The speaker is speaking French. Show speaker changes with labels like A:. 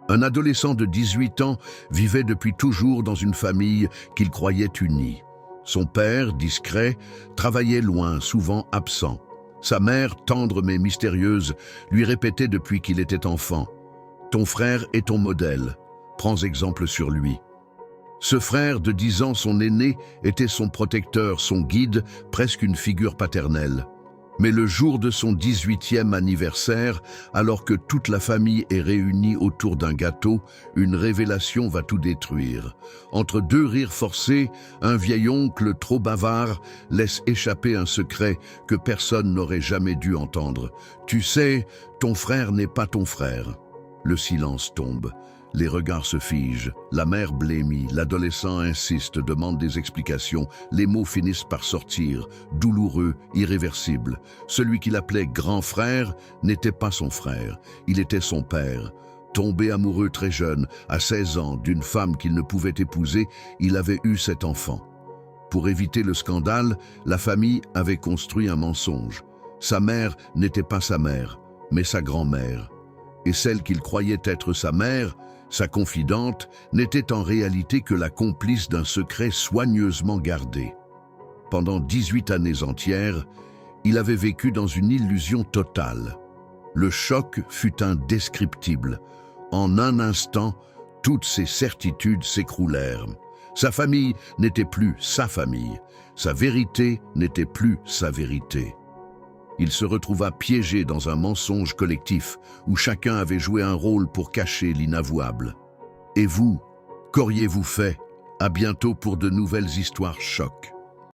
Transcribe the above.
A: Un adolescent de 18 ans vivait depuis toujours dans une famille qu'il croyait unie. Son père, discret, travaillait loin, souvent absent. Sa mère, tendre mais mystérieuse, lui répétait depuis qu'il était enfant: « Ton frère est ton modèle, prends exemple sur lui. » Ce frère de 10 ans, son aîné, était son protecteur, son guide, presque une figure paternelle. Mais le jour de son 18e anniversaire, alors que toute la famille est réunie autour d'un gâteau, une révélation va tout détruire. Entre deux rires forcés, un vieil oncle trop bavard laisse échapper un secret que personne n'aurait jamais dû entendre. « Tu sais, ton frère n'est pas ton frère. » Le silence tombe. Les regards se figent, la mère blêmit, l'adolescent insiste, demande des explications. Les mots finissent par sortir, douloureux, irréversibles. Celui qu'il appelait grand frère n'était pas son frère, il était son père. Tombé amoureux très jeune, à 16 ans, d'une femme qu'il ne pouvait épouser, il avait eu cet enfant. Pour éviter le scandale, la famille avait construit un mensonge. Sa mère n'était pas sa mère, mais sa grand-mère. Et celle qu'il croyait être sa mère, sa confidente, n'était en réalité que la complice d'un secret soigneusement gardé. Pendant 18 années entières, il avait vécu dans une illusion totale. Le choc fut indescriptible. En un instant, toutes ses certitudes s'écroulèrent. Sa famille n'était plus sa famille. Sa vérité n'était plus sa vérité. Il se retrouva piégé dans un mensonge collectif où chacun avait joué un rôle pour cacher l'inavouable. Et vous, qu'auriez-vous fait? À bientôt pour de nouvelles histoires chocs.